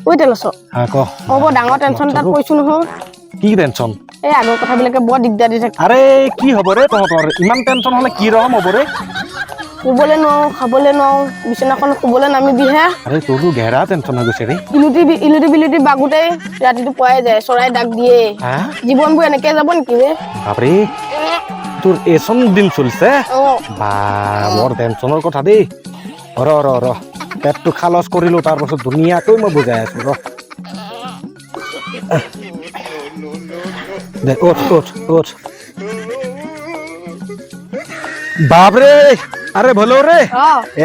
ওই তেলছ ক হ'ব ডাঙৰ টেনচন তাত কৈছো নহয় কি টেনচন এই আগৰ কথাবিলাকে বৰ দিগদাৰ দি থাকে আৰে কি হ'ব ৰে তহঁতৰ ইমান টেনচন হলে কি ৰকম হ'ব ৰে শুবলৈ নোৱাৰো খাবলৈ নোৱাৰো বিচনাখন শুবলৈ নামিবিহে আৰে তোৰতো ঘেৰা টেনচন হৈ গৈছে ৰে ইলুটি বিলুটি বাগুতেই ৰাতিটো পোৱাই যায় চৰাই ডাক দিয়ে জীৱনবোৰ এনেকে যাব নেকি ৰে বাপৰে তোৰ এচন দিন চলিছে বা বৰ টেনচনৰ কথা দেই ৰ পেটটো খালচ কৰিলো তাৰ পাছত ধুনীয়াকৈ মই বুজাই আছো ৰ দে উঠ বাপৰে আৰে ভলো ৰে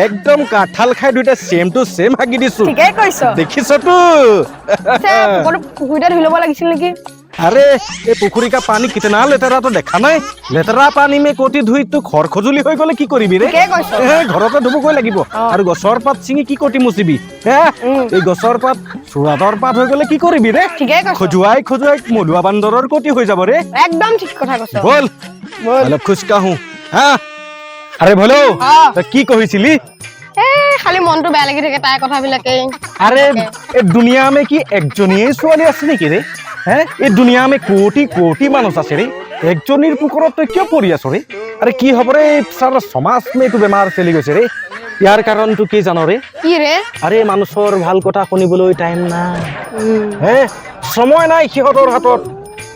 একদম কাঠাল খাই দুইটা সেম টু সেম হাগি দিছো ঠিকেই কৈছ দেখিছ তো পুখুৰীতে ধুই ল'ব লাগিছিল নেকি अरे ये पुखुरी का पानी कितना लेतेरा तो देखा नहीं लेतेरा पानी में कोटी धुई तो खर खजुली হৈ গলে কি কৰিবি ৰে ঘৰতে ধুবকৈ লাগিব আৰু গছৰ পাত চিঙি কি কোটি মুচিবি এই গছৰ পাত চুৰাদৰ পাত হৈ গলে কি কৰিবি ৰে খজুৱাই মধুৱা বান্দৰৰ কোটি হৈ যাব ৰে একদম ঠিক কথা কৈছ বল অলপ খুশকা হूं हां আরে ভলো তা কি কইছিলি খালি মনটো বেয়া লাগি থাকে তাই কথাবিলাকে আরে এই দুনিয়া মে কি একজনীয়ে ছোৱালী আছে নেকি ৰে এই দুনিয়া মে কোটি কোটি মানুষ আছে ৰে একজনীৰ পুকুৰত তই কিয় পৰি আছ ৰে আৰে কি হ'ব ৰে সাৰা সমাজ মে তো বেমাৰ চলি গৈছে ৰে ইয়াৰ কাৰণটো কি জানো ৰে কি ৰে আৰে মানুহৰ ভাল কথা শুনিবলৈ টাইম নাই সময় নাই সিহঁতৰ হাতত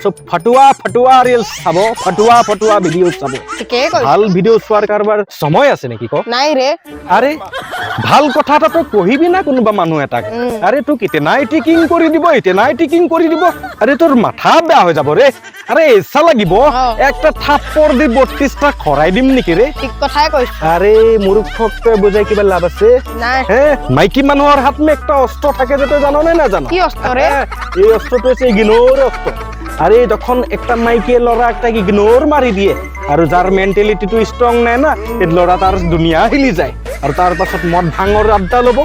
সব ফটুৱা ৰিলস চাব ফটুৱা ভিডিও চাব ঠিকই কৈছ ভাল ভিডিও চোৱাৰ কাৰবাৰ সময় আছে নেকি ক নাই ৰে আরে ভাল কথা এটা তই কহিবি না কোনোবা মানুহ এটাক আরে তুই কিতেনাই টিকিং কৰি দিব আৰে তোৰ মাথা বেয়া হৈ যাব ৰে আৰে এসা লাগিব একটা থাপ্পড় দি 32টা খৰাই দিম নেকি ৰে ঠিক কথাই কৈছ আৰে মূৰ্খক তই বুজাই কিবা লাভ আছে নাই মাইকী মানুহৰ হাত মে একটা অস্ত্ৰ থাকে যে তই জানো নে না জানো কি অস্ত্ৰ ৰে এই অস্ত্ৰটো আছে ইগনোৰ অস্ত্ৰ আৰে যখন একটা মাইকে লড়া একটা ইগনোৰ মাৰি দিয়ে আৰু যাৰ মেন্টালিটি তো স্ট্ৰং নাই না এই লড়া তাৰ দুনিয়া হিলি যায় আৰু তাৰ পাছত মদ ভাঙৰ আড্ডা লব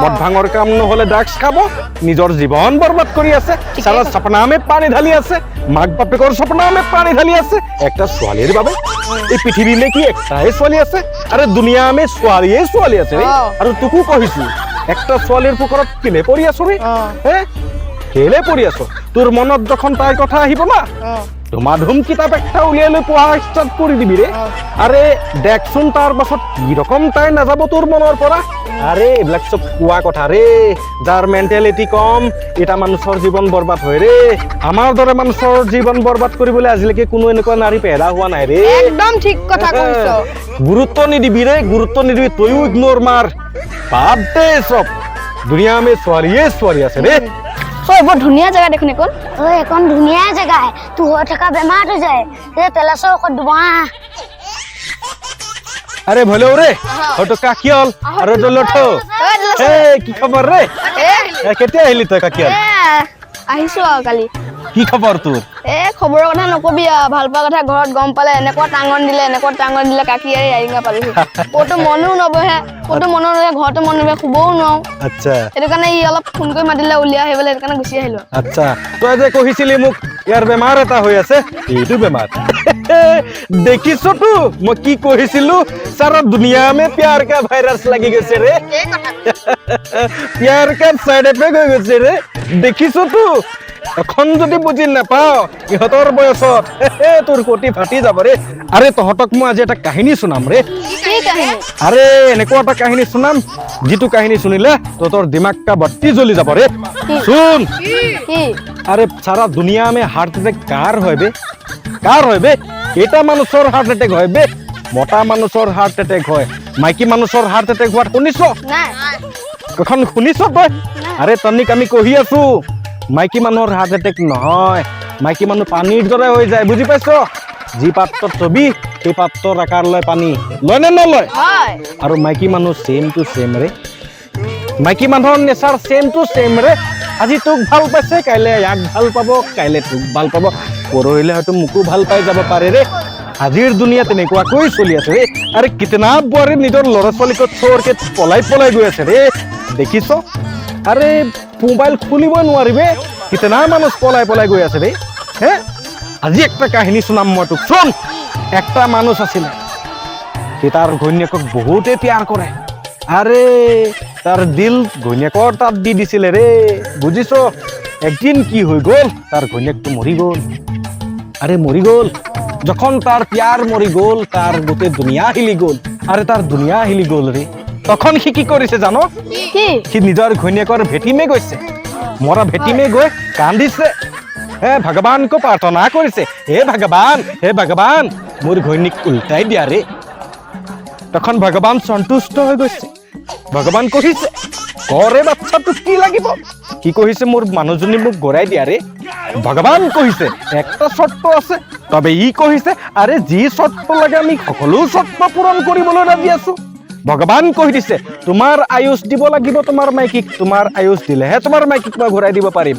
মদ ভাঙৰ কাম নহলে ড্ৰাগছ খাব নিজৰ জীৱন বৰবাদ কৰি আছে সাৰা সপনা মে পানী ঢালি আছে মাক বাপেকৰ সপনা মে পানী ঢালি আছে একটা ছোৱালীৰ বাবে এই পৃথিৱী মে কি একটাই ছোৱালী আছে আৰে দুনিয়া মে ছোৱালী আছে আৰু তোকো কহিছো একটা ছোৱালীৰ পুকুৰত কিনে পৰি আছো ৰে কেলে পৰি আছো তোৰ মনত যখন তাইৰ কথা আহিব না ধুমাধুম কিতাপ একটা উলিয়াই লৈ পঢ়া ষ্টাৰ্ট কৰি দিবি ৰে আৰে দেখচোন তাৰ পাছত কি ৰকম তাই নাযাব তোৰ মনৰ পৰা আৰে এইবিলাক সব কোৱা কথা ৰে যাৰ মেন্টালিটি কম এটা মানুহৰ জীৱন বৰবাদ হয় ৰে আমাৰ দৰে মানুহৰ জীৱন বৰবাদ কৰিবলৈ আজিলৈকে কোনো এনেকুৱা নাৰী পেদা হোৱা নাই ৰে একদম ঠিক কথা কৈছ গুৰুত্ব নিদিবি তইও ইগনোৰ মাৰ বাদ দে সব দুনিয়া মে ছোৱালী আছে ৰে বৰ ধুনীয়া জায়গা দেখোন এখন এখন ধুনীয়া জায়গা তুই হৈ থকা বেমাৰ হৈ যায় তেলাচৰ ঔষধ দিব আৰে ভলো ৰে হটো কাকিয়ল আৰে দলঠো কি খবৰ ৰে কেতিয়া আহিলি তই কাকিয়ল আহিছো কালি কি খবৰ তোৰ খবৰৰ কথা নকবি ভাল পোৱা কথা ঘৰত গম পালে এনেকুৱা টাঙন দিলে কাকি আইঙা পালিহি ক'তো মনো নবহে ঘৰতো মন নবহে শুবও নোৱাৰো আচ্ছা সেইটো কাৰণে ই অলপ ফোন কৰি মাতিলে উলিয়া আহিবলৈ সেইটো কাৰণে গুচি আহিলো আচ্ছা তই যে কহিছিলি মোক ইয়াৰ বেমাৰ এটা হৈ আছে এইটো বেমাৰ দেখিছ তো মই কি কহিছিলো সারা দুনিয়া মে প্যার কা ভাইরাস লাগি গেছে রে প্যার কা সাইড এফেক্ট হৈ গৈছে রে দেখিছ তো এখন যদি বুজি নাপাও ইহঁতৰ বয়সত তোৰ কোটি ফাটি যাব ৰে আৰে তহঁতক মই আজি এটা কাহিনী শুনাম ৰে কি কাহিনী আৰে এনেকুৱা এটা কাহিনী শুনাম যিটো কাহিনী শুনিলে তোৰ দিমাগ কা বত্তি জ্বলি যাব ৰে শুন কি আৰে সাৰা দুনিয়া মে হাৰ্ট অ্যাটাক কাৰ হয় বে এটা মানুহৰ হাৰ্ট অ্যাটাক হয় বে মোটা মানুহৰ হাৰ্ট অ্যাটাক হয় মাইকী মানুহৰ হাৰ্ট অ্যাটাক হোৱা শুনিছ নাই কখন শুনিছ তই আৰে তনিক আমি কহি আছো মাইকী মানুহৰ হাৰ্ট অ্যাটাক নহয় মাইকী মানুহ পানীৰ দৰে হৈ যায় বুজি পাইছ যি পাত্ৰত থবি সেই পাত্ৰৰ আকাৰ লয় পানী লয় নে নলয় আৰু মাইকী মানুহ সেম টু সেম ৰে মাইকী মানুহৰ নেচাৰ সেম টু সেম ৰে আজি তোক ভাল পাইছে কাইলে ইয়াক ভাল পাব কাইলে তোক ভাল পাব পৰহিলে হয়তো মোকো ভাল পাই যাব পাৰে ৰে আজিৰ দুনিয়া তেনেকুৱাকৈ চলি আছে ৰে আৰে কিতনা বোৱাৰী নিজৰ ল'ৰা ছোৱালীক চোৰকে পলাই গৈ আছে ৰে দেখিছ আৰে মোবাইল খুলিবই নোৱাৰিবে কিতনা মানুহ পলাই গৈ আছে ৰে আজি একটা কাহিনী শুনাম মই তোক শুন একটা মানুষ আছিল সি তাৰ ঘৈণীয়েকক বহুতে প্যাৰ কৰে আৰে তাৰ দিল ঘৈণীয়েকৰ তাত দি দিছিলে ৰে বুজিছ একদিন কি হৈ গ'ল তাৰ ঘৈণীয়েকটো মৰি গ'ল আরে মরি গ'ল যখন তার প্যার মরি গ'ল তার গোটে দুনিয়া হিলি গ'ল আরে তার দুনিয়া হিলি গ'ল রে তখন সি কি কৰিছে জানো কি সি নিজৰ ঘৈণীয়েকৰ ভেটিমে গৈছে মৰা ভেটিমে গৈ কান্দিছে হে ভগৱানকো প্ৰাৰ্থনা কৰিছে হে ভগৱান মোৰ ঘৈণীক উল্টাই দিয়া ৰে তখন ভগৱান সন্তুষ্ট হৈ গৈছে ভগৱান কহিছে কৰে বাচ্চাটো কি লাগিব কি কহিছে মোৰ মানুহজনী মোক ঘূৰাই দিয়া ৰে ভগৱান কহিছে একটা শৰ্ত আছে তবে ই কহিছে আৰে যি শৰ্ত লাগে আমি সকলো শৰ্ত পূৰণ কৰিবলৈ ৰাজি আছো ভগৱান কৈ দিছে তোমাৰ আয়ুষ দিব লাগিব তোমাৰ মাইকীক তোমাৰ আয়ুষ দিলেহে তোমাৰ মাইকীক মই ঘূৰাই দিব পাৰিম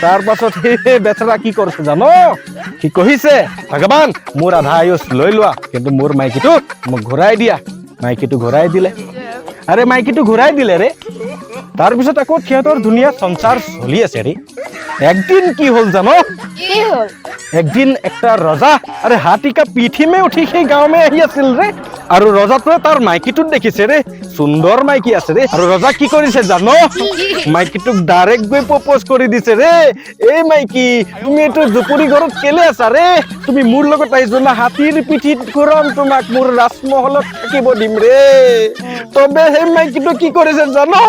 তাৰ পাছত সেই বেচেৰা কি কৰিছে জানো কি কহিছে ভগৱান মোৰ আধা আয়ুষ লৈ লোৱা কিন্তু মোৰ মাইকীটো মোক ঘূৰাই দিয়া মাইকীটো ঘূৰাই দিলে আৰে মাইকীটো ঘূৰাই দিলে ৰে তাৰপিছত আকৌ সিহঁতৰ ধুনীয়া সংসাৰ চলি আছে ৰে একদিন কি হল জানো কি হল একদিন একটা ৰজা আৰে হাতীকা পিঠিমে উঠি সেই গাঁৱমে আহি আছিল ৰে আৰু ৰজাটোৱে তাৰ মাইকীটোক দেখিছে ৰে সুন্দৰ মাইকী আছে ৰে আৰু ৰজা কি কৰিছে জানো মাইকীটোক ডাইৰেক্ট গৈ প্ৰপ'জ কৰি দিছে ৰে এই মাইকী তুমি এইটো জুপুৰি ঘৰত কেলে আছা ৰে তুমি মোৰ লগত আহিছো না হাতীৰ পিঠিত ঘূৰাম তোমাক মোৰ ৰাজমহলত থাকিব দিম ৰে তবে সেই মাইকীটো কি কৰিছে জানো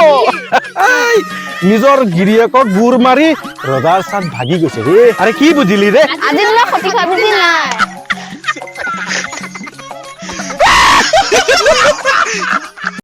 নিজৰ গিৰিয়েকক গুৰ মাৰি ৰজাৰ চাত ভাগি গৈছে ৰে আৰে কি বুঝিলি ৰে আজি দিনা খতি খাবি নাই